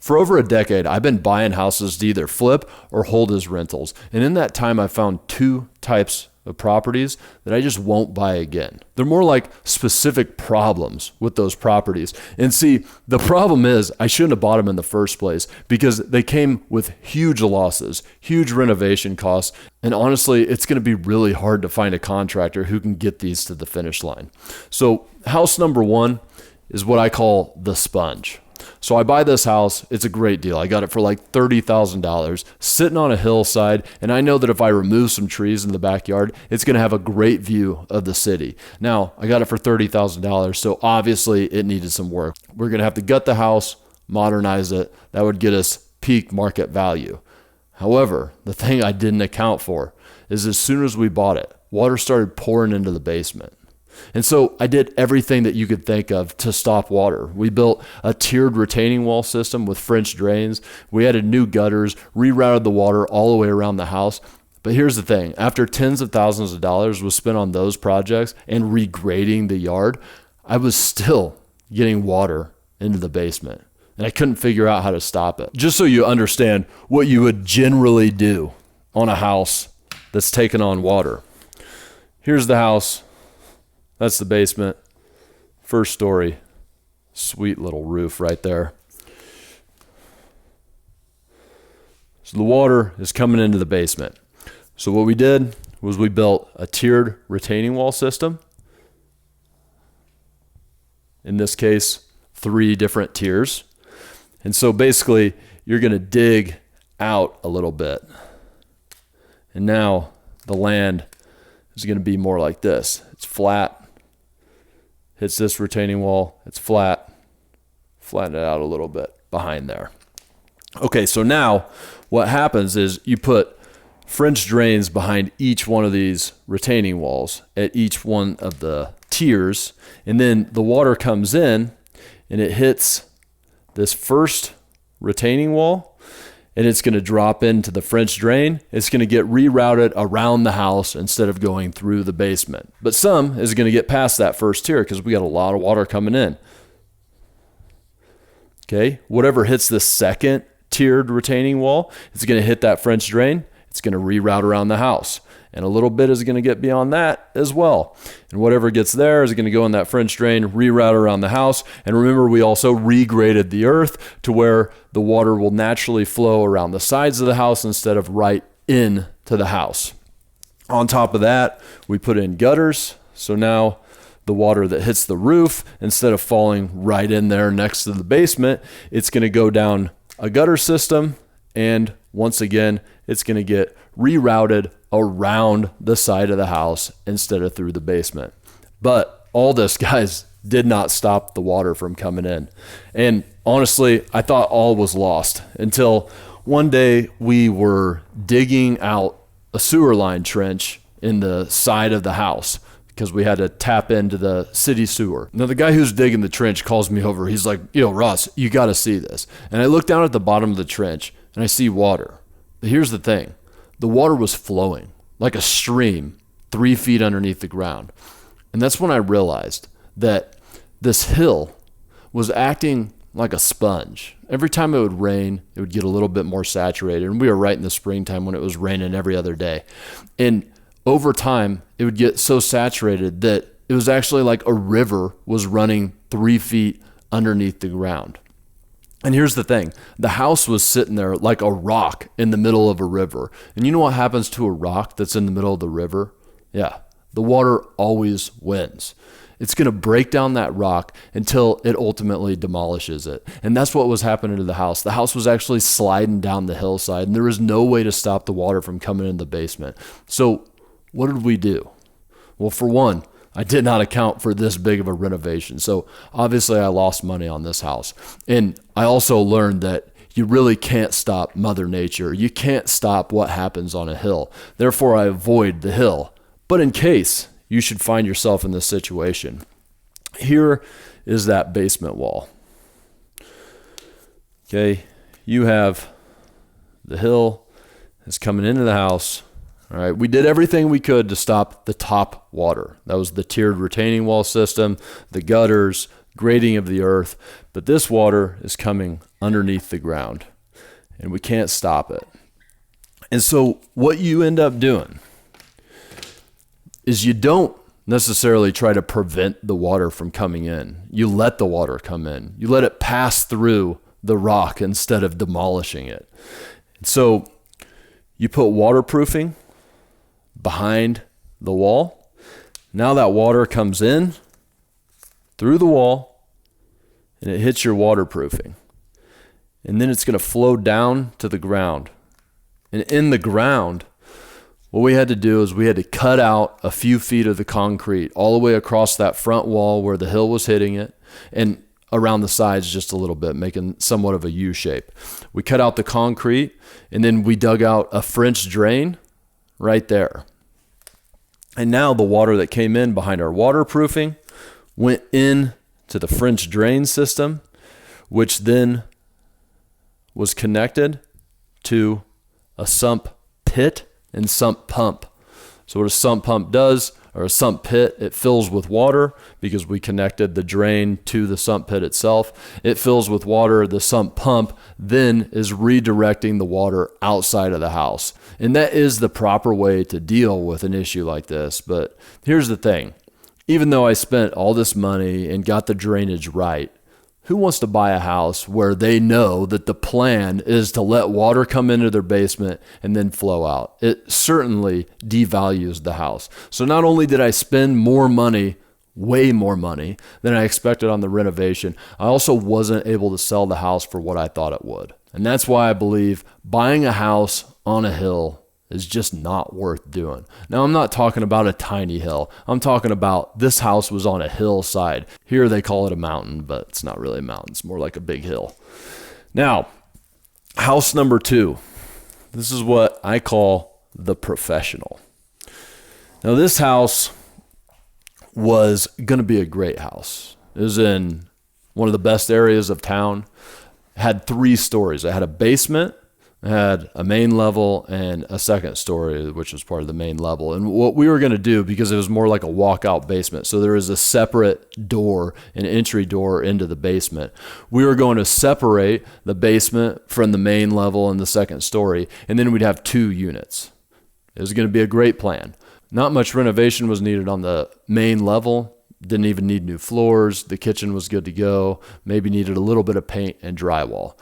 For over a decade, I've been buying houses to either flip or hold as rentals. And in that time, I found two types of properties that I just won't buy again. They're more like specific problems with those properties. And see, the problem is I shouldn't have bought them in the first place because they came with huge losses, huge renovation costs. And honestly, it's going to be really hard to find a contractor who can get these to the finish line. So house number one is what I call the sponge. So I buy this house. It's a great deal. I got it for like $30,000 sitting on a hillside. And I know that if I remove some trees in the backyard, it's going to have a great view of the city. Now, I got it for $30,000. So obviously it needed some work. We're going to have to gut the house, modernize it. That would get us peak market value. However, the thing I didn't account for is as soon as we bought it, water started pouring into the basement. And so I did everything that you could think of to stop water. We built a tiered retaining wall system with French drains. We added new gutters, rerouted the water all the way around the house. But here's the thing. After tens of thousands of dollars was spent on those projects and regrading the yard, I was still getting water into the basement. And I couldn't figure out how to stop it. Just so you understand what you would generally do on a house that's taken on water. Here's the house. That's the basement, first story, sweet little roof right there. So the water is coming into the basement. So what we did was we built a tiered retaining wall system. In this case, 3 different tiers. And so basically you're going to dig out a little bit. And now the land is going to be more like this. It's flat. Hits this retaining wall, it's flat, flatten it out a little bit behind there. Okay, so now what happens is you put French drains behind each one of these retaining walls at each one of the tiers, and then the water comes in and it hits this first retaining wall, and it's going to drop into the French drain. It's going to get rerouted around the house instead of going through the basement. But some is going to get past that first tier because we got a lot of water coming in. Okay, whatever hits the second tiered retaining wall, it's going to hit that French drain. It's going to reroute around the house. And a little bit is going to get beyond that as well. And whatever gets there is going to go in that French drain, reroute around the house. And remember, we also regraded the earth to where the water will naturally flow around the sides of the house instead of right into the house. On top of that, we put in gutters. So now the water that hits the roof, instead of falling right in there next to the basement, it's going to go down a gutter system. And once again, it's going to get rerouted around the side of the house instead of through the basement. But all this, guys, did not stop the water from coming in. And honestly, I thought all was lost until one day we were digging out a sewer line trench in the side of the house because we had to tap into the city sewer. Now, the guy who's digging the trench calls me over. He's like, Ross, you got to see this. And I look down at the bottom of the trench and I see water. But here's the thing. The water was flowing like a stream 3 feet underneath the ground. And that's when I realized that this hill was acting like a sponge. Every time it would rain, it would get a little bit more saturated. And we were right in the springtime when it was raining every other day. And over time, it would get so saturated that it was actually like a river was running 3 feet underneath the ground. And here's the thing. The house was sitting there like a rock in the middle of a river. And you know what happens to a rock that's in the middle of the river? Yeah, the water always wins. It's going to break down that rock until it ultimately demolishes it. And that's what was happening to the house. The house was actually sliding down the hillside, and there was no way to stop the water from coming in the basement. So what did we do? Well, for one, I did not account for this big of a renovation. So obviously I lost money on this house. And I also learned that you really can't stop Mother Nature. You can't stop what happens on a hill. Therefore, I avoid the hill. But in case you should find yourself in this situation, here is that basement wall. Okay, you have the hill is coming into the house. All right, we did everything we could to stop the top water. That was the tiered retaining wall system, the gutters, grading of the earth. But this water is coming underneath the ground, and we can't stop it. And so what you end up doing is you don't necessarily try to prevent the water from coming in. You let the water come in. You let it pass through the rock instead of demolishing it. So you put waterproofing behind the wall. Now that water comes in through the wall and it hits your waterproofing. And then it's going to flow down to the ground. And in the ground, what we had to do is we had to cut out a few feet of the concrete all the way across that front wall where the hill was hitting it, and around the sides just a little bit, making somewhat of a U shape. We cut out the concrete, and then we dug out a French drain right there. And now the water that came in behind our waterproofing went in to the French drain system, which then was connected to a sump pit and sump pump. So what a sump pump does, or a sump pit, it fills with water because we connected the drain to the sump pit itself. It fills with water. The sump pump then is redirecting the water outside of the house. And that is the proper way to deal with an issue like this. But here's the thing. Even though I spent all this money and got the drainage right, who wants to buy a house where they know that the plan is to let water come into their basement and then flow out? It certainly devalues the house. So not only did I spend more money, way more money than I expected on the renovation, I also wasn't able to sell the house for what I thought it would. And that's why I believe buying a house on a hill is just not worth doing. Now, I'm not talking about a tiny hill. I'm talking about this house was on a hillside. Here they call it a mountain, but it's not really a mountain. It's more like a big hill. Now, house number 2. This is what I call the professional. Now, this house was going to be a great house. It was in one of the best areas of town. It had 3 stories. It had a basement, it had a main level, and a second story, which was part of the main level. And what we were going to do, because it was more like a walkout basement, so there was a separate door, an entry door into the basement. We were going to separate the basement from the main level and the second story, and then we'd have 2 units. It was going to be a great plan. Not much renovation was needed on the main level. Didn't even need new floors. The kitchen was good to go. Maybe needed a little bit of paint and drywall.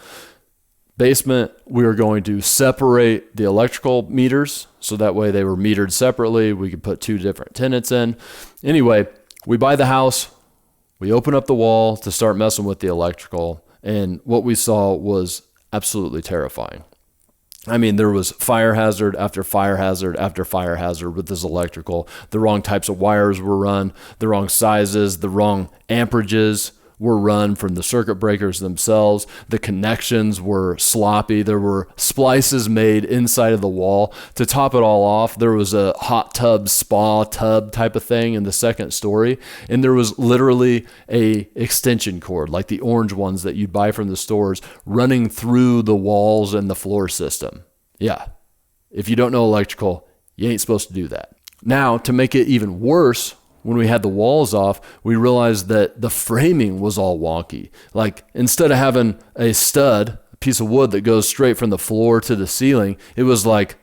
Basement, we were going to separate the electrical meters so that way they were metered separately. We could put 2 different tenants in. Anyway, we buy the house, we open up the wall to start messing with the electrical, and what we saw was absolutely terrifying. I mean, there was fire hazard after fire hazard after fire hazard with this electrical. The wrong types of wires were run, the wrong sizes, the wrong amperages were run from the circuit breakers themselves. The connections were sloppy. There were splices made inside of the wall. To top it all off, there was a hot tub, spa tub type of thing in the second story. And there was literally a extension cord, like the orange ones that you'd buy from the stores, running through the walls and the floor system. Yeah. If you don't know electrical, you ain't supposed to do that. Now, to make it even worse, when we had the walls off, we realized that the framing was all wonky. Like, instead of having a stud, a piece of wood that goes straight from the floor to the ceiling, it was like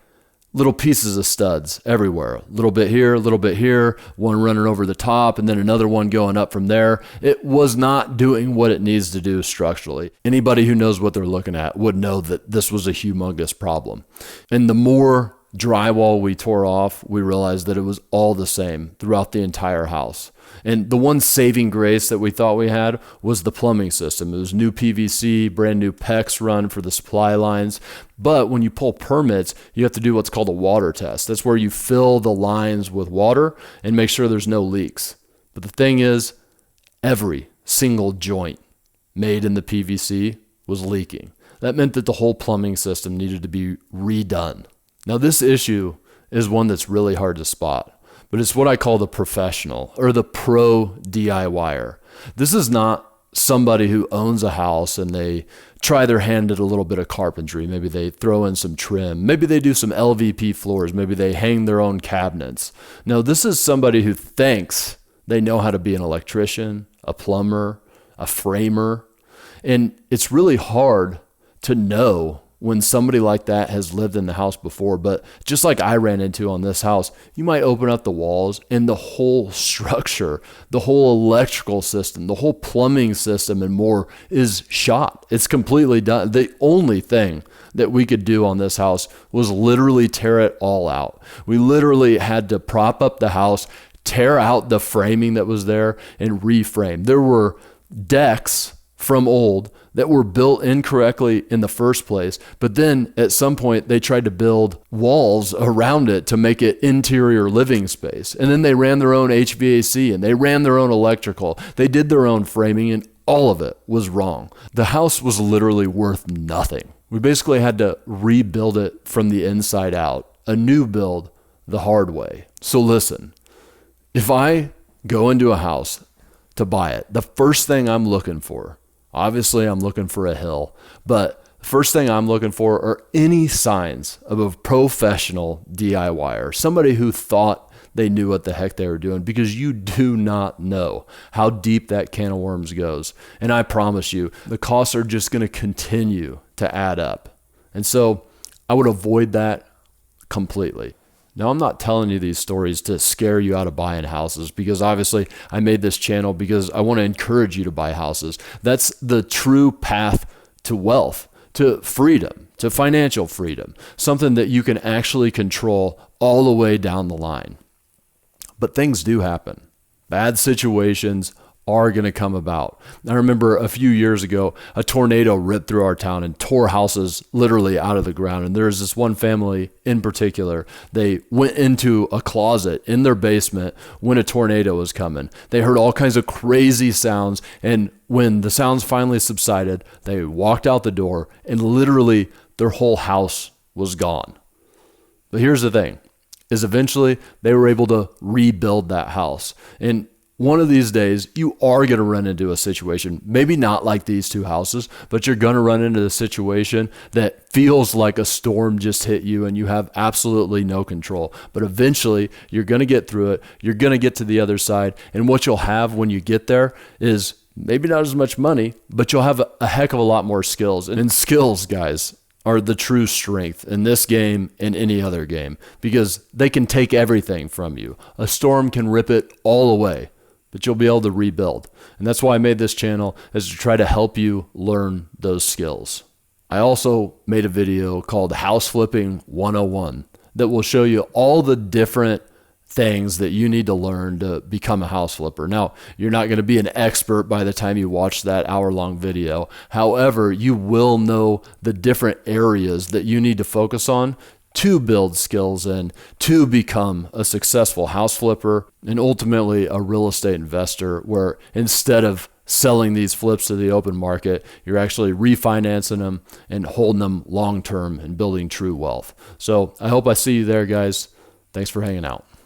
little pieces of studs everywhere. A little bit here, one running over the top, and then another one going up from there. It was not doing what it needs to do structurally. Anybody who knows what they're looking at would know that this was a humongous problem. And the more drywall we tore off, we realized that it was all the same throughout the entire house. And the one saving grace that we thought we had was the plumbing system. It was new PVC, brand new PEX run for the supply lines. But when you pull permits, you have to do what's called a water test. That's where you fill the lines with water and make sure there's no leaks. But the thing is, every single joint made in the PVC was leaking. That meant that the whole plumbing system needed to be redone. Now, this issue is one that's really hard to spot, but it's what I call the professional or the pro DIYer. This is not somebody who owns a house and they try their hand at a little bit of carpentry. Maybe they throw in some trim. Maybe they do some LVP floors. Maybe they hang their own cabinets. No, this is somebody who thinks they know how to be an electrician, a plumber, a framer. And it's really hard to know when somebody like that has lived in the house before. But just like I ran into on this house, you might open up the walls and the whole structure, the whole electrical system, the whole plumbing system and more is shot. It's completely done. The only thing that we could do on this house was literally tear it all out. We literally had to prop up the house, tear out the framing that was there and reframe. There were decks from old that were built incorrectly in the first place. But then at some point they tried to build walls around it to make it interior living space. And then they ran their own HVAC and they ran their own electrical. They did their own framing and all of it was wrong. The house was literally worth nothing. We basically had to rebuild it from the inside out, a new build the hard way. So listen, if I go into a house to buy it, the first thing I'm looking for, obviously I'm looking for a hill, but the first thing I'm looking for are any signs of a professional DIYer, somebody who thought they knew what the heck they were doing, because you do not know how deep that can of worms goes. And I promise you, the costs are just going to continue to add up. And so I would avoid that completely. Now, I'm not telling you these stories to scare you out of buying houses, because obviously I made this channel because I want to encourage you to buy houses. That's the true path to wealth, to freedom, to financial freedom, something that you can actually control all the way down the line. But things do happen. Bad situations are going to come about. I remember a few years ago, a tornado ripped through our town and tore houses literally out of the ground. And there's this one family in particular, they went into a closet in their basement when a tornado was coming. They heard all kinds of crazy sounds. And when the sounds finally subsided, they walked out the door and literally their whole house was gone. But here's the thing, is eventually they were able to rebuild that house. And one of these days, you are going to run into a situation, maybe not like these two houses, but you're going to run into a situation that feels like a storm just hit you and you have absolutely no control. But eventually, you're going to get through it. You're going to get to the other side. And what you'll have when you get there is maybe not as much money, but you'll have a heck of a lot more skills. And skills, guys, are the true strength in this game and any other game, because they can take everything from you. A storm can rip it all away, but you'll be able to rebuild. And that's why I made this channel, is to try to help you learn those skills. I also made a video called House Flipping 101 that will show you all the different things that you need to learn to become a house flipper. Now, you're not going to be an expert by the time you watch that hour-long video. However, you will know the different areas that you need to focus on to build skills and to become a successful house flipper and ultimately a real estate investor, where instead of selling these flips to the open market, you're actually refinancing them and holding them long-term and building true wealth. So I hope I see you there, guys. Thanks for hanging out.